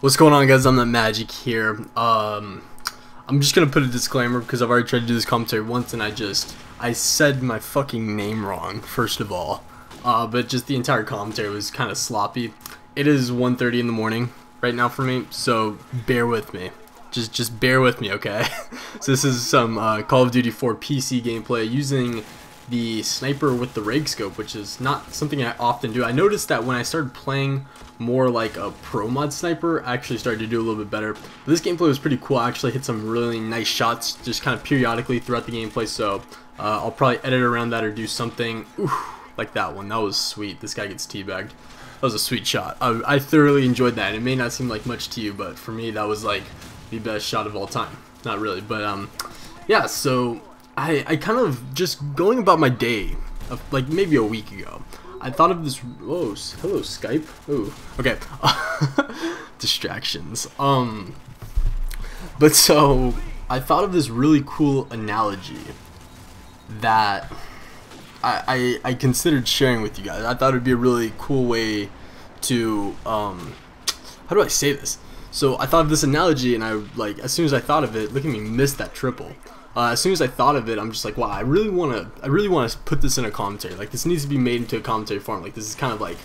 What's going on, guys? I'm the Magic here. I'm just gonna put a disclaimer because I've already tried to do this commentary once and I said my fucking name wrong, first of all. But just the entire commentary was kind of sloppy. It is 1:30 in the morning right now for me, so bear with me. Just bear with me, okay? So this is some Call of Duty 4 PC gameplay using the sniper with the reg scope, which is not something I often do. I noticed that when I started playing more like a pro mod sniper, I actually started to do a little bit better. But this gameplay was pretty cool. I actually hit some really nice shots just kind of periodically throughout the gameplay, so I'll probably edit around that or do something like that one. That was sweet. This guy gets teabagged. That was a sweet shot. I thoroughly enjoyed that. It may not seem like much to you, but for me that was like the best shot of all time. Not really, but yeah, so I kind of just going about my day of like maybe a week ago. I thought of this. Whoa, hello Skype. Ooh, okay. Distractions. But so I thought of this really cool analogy that I considered sharing with you guys. I thought it'd be a really cool way to how do I say this? So I thought of this analogy, and as soon as I thought of it, look at me, missed that triple. As soon as I thought of it, I'm just like, wow, I really want to put this in a commentary. Like, this needs to be made into a commentary form. Like, this is kind of like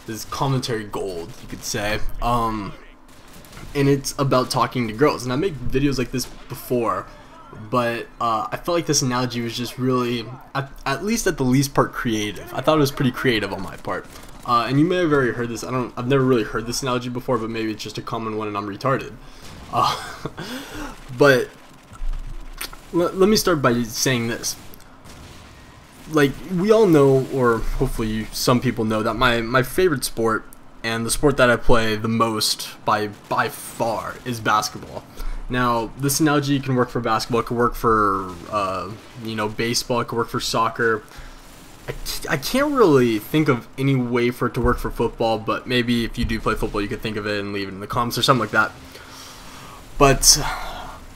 this commentary gold, you could say. And it's about talking to girls. And I make videos like this before, but I felt like this analogy was just really, at least at the least part, creative. I thought it was pretty creative on my part. And you may have already heard this. I've never really heard this analogy before, but maybe it's just a common one and I'm retarded. But let me start by saying this. Like, we all know, or hopefully some people know, that my favorite sport and the sport that I play the most by far is basketball. Now, this analogy can work for basketball, it can work for baseball, it can work for soccer. I can't really think of any way for it to work for football, but maybe if you do play football you could think of it and leave it in the comments or something like that. But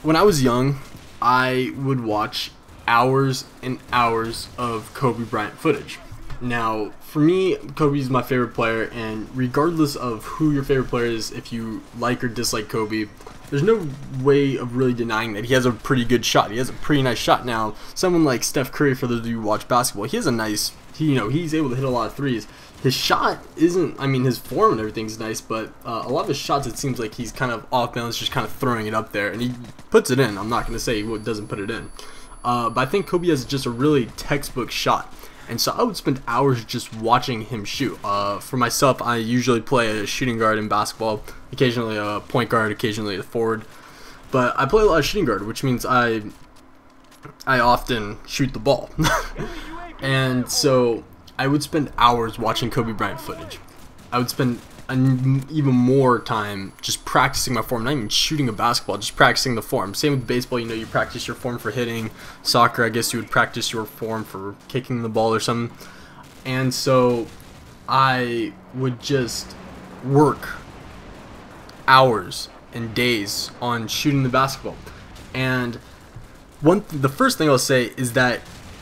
when I was young, I would watch hours and hours of Kobe Bryant footage. Now, for me, Kobe's my favorite player, and regardless of who your favorite player is, if you like or dislike Kobe, there's no way of really denying that he has a pretty good shot. He has a pretty nice shot. Now, someone like Steph Curry, for those of you who watch basketball, he has a nice, he's able to hit a lot of threes. His shot isn't, his form and everything's nice, but a lot of his shots, it seems like he's kind of off balance, just kind of throwing it up there, and he puts it in. I'm not going to say he doesn't put it in. But I think Kobe has just a really textbook shot. And so I would spend hours just watching him shoot. For myself, I usually play a shooting guard in basketball, occasionally a point guard, occasionally a forward. But I play a lot of shooting guard, which means I often shoot the ball. And so I would spend hours watching Kobe Bryant footage. I would spend even more time just practicing my form, not even shooting a basketball, just practicing the form. Same with baseball, you practice your form for hitting. Soccer, I guess you would practice your form for kicking the ball or something. And so I would just work hours and days on shooting the basketball. And the first thing I'll say is that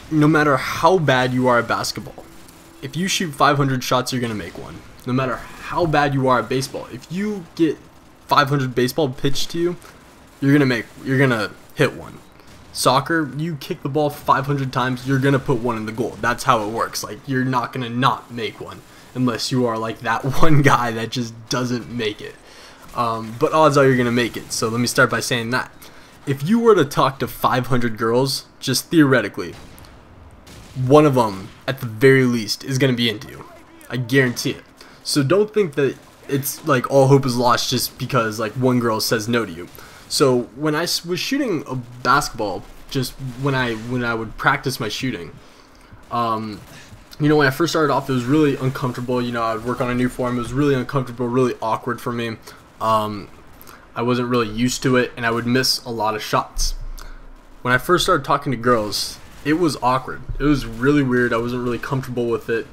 no matter how bad you are at basketball, if you shoot 500 shots, you're going to make one. No matter how bad you are at baseball, if you get 500 baseball pitched to you, you're gonna hit one. Soccer, you kick the ball 500 times, you're gonna put one in the goal. That's how it works. Like, you're not gonna not make one unless you are like that one guy that just doesn't make it. But odds are you're gonna make it. So let me start by saying that if you were to talk to 500 girls, just theoretically, one of them at the very least is gonna be into you. I guarantee it. So don't think that it's like all hope is lost just because like one girl says no to you. So when I was shooting a basketball, just when I would practice my shooting, when I first started off, it was really uncomfortable. I would work on a new form. It was really uncomfortable, really awkward for me. I wasn't really used to it, and I would miss a lot of shots. When I first started talking to girls, it was awkward. It was really weird. I wasn't really comfortable with it,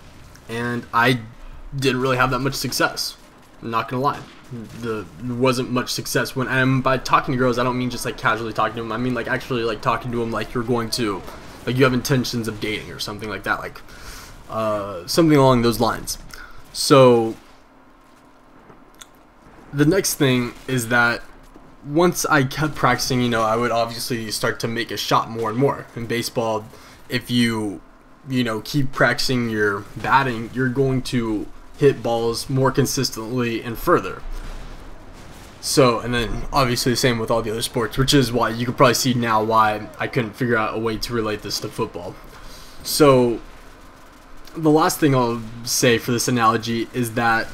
and I didn't really have that much success. I'm not gonna lie. There wasn't much success when by talking to girls, I don't mean just like casually talking to them. I mean like actually like talking to them like you're going to, like you have intentions of dating or something like that, like something along those lines. So the next thing is that once I kept practicing, you know, I would obviously start to make a shot more and more. In baseball, if you know, keep practicing your batting, you're going to hit balls more consistently and further. So, and then obviously the same with all the other sports, which is why you can probably see now why I couldn't figure out a way to relate this to football. So, the last thing I'll say for this analogy is that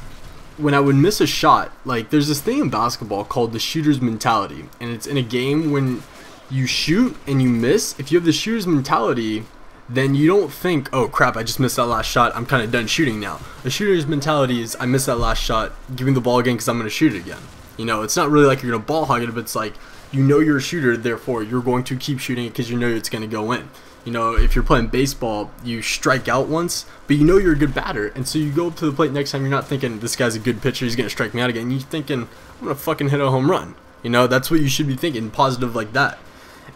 when I would miss a shot, like, there's this thing in basketball called the shooter's mentality, and it's in a game when you shoot and you miss. If you have the shooter's mentality, then you don't think, oh crap, I just missed that last shot, I'm kind of done shooting now. The shooter's mentality is, I missed that last shot, give me the ball again because I'm going to shoot it again. You know, it's not really like you're going to ball hog it, but it's like, you know you're a shooter, therefore you're going to keep shooting it because you know it's going to go in. You know, if you're playing baseball, you strike out once, but you know you're a good batter, and so you go up to the plate next time, you're not thinking, this guy's a good pitcher, he's going to strike me out again. You're thinking, I'm going to fucking hit a home run. You know, that's what you should be thinking, positive like that.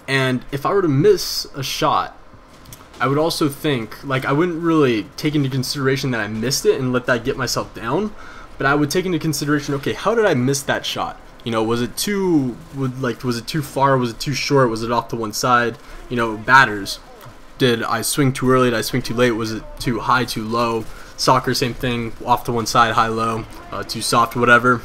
And if I were to miss a shot, I would also think, like, I wouldn't really take into consideration that I missed it and let that get myself down, but I would take into consideration, okay, how did I miss that shot? You know, was it too far? Was it too short? Was it off to one side? You know, batters, did I swing too early? Did I swing too late? Was it too high, too low? Soccer, same thing, off to one side, high, low, too soft, whatever.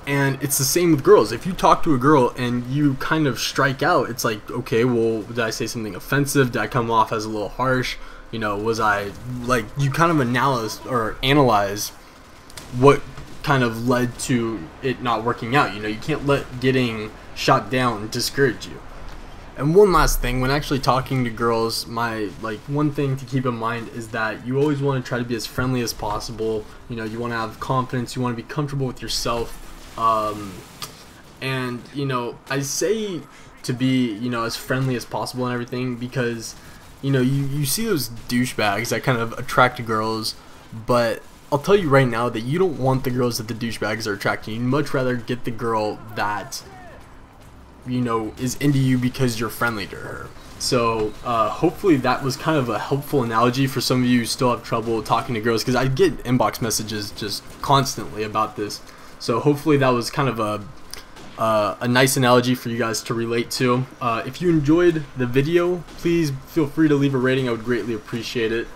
And it's the same with girls. If you talk to a girl and you kind of strike out, it's like, okay, well, did I say something offensive? Did I come off as a little harsh? You know, was I, like, you kind of analyze what kind of led to it not working out. You know, you can't let getting shot down discourage you. And one last thing, when actually talking to girls, one thing to keep in mind is that you always want to try to be as friendly as possible. You know, you want to have confidence, you want to be comfortable with yourself. And, you know, I say to be, you know, as friendly as possible and everything because, you know, you see those douchebags that kind of attract girls, but I'll tell you right now that you don't want the girls that the douchebags are attracting. You'd much rather get the girl that, you know, is into you because you're friendly to her. So hopefully that was kind of a helpful analogy for some of you who still have trouble talking to girls, because I get inbox messages just constantly about this. So hopefully that was kind of a nice analogy for you guys to relate to. If you enjoyed the video, please feel free to leave a rating. I would greatly appreciate it.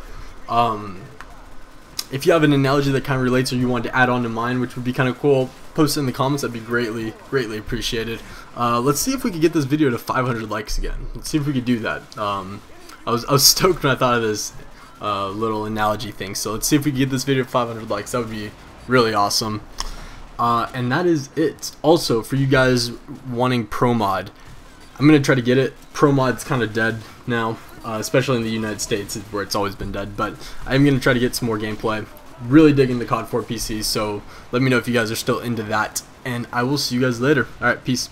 If you have an analogy that kind of relates or you want to add on to mine, which would be kind of cool, post it in the comments. That'd be greatly appreciated. Let's see if we could get this video to 500 likes again. Let's see if we could do that. I was stoked when I thought of this little analogy thing. So let's see if we can get this video to 500 likes. That would be really awesome. And that is it. Also, for you guys wanting Pro Mod, I'm going to try to get it. Pro Mod's kind of dead now, especially in the United States where it's always been dead. But I'm going to try to get some more gameplay. Really digging the COD 4 PC, so let me know if you guys are still into that. And I will see you guys later. Alright, peace.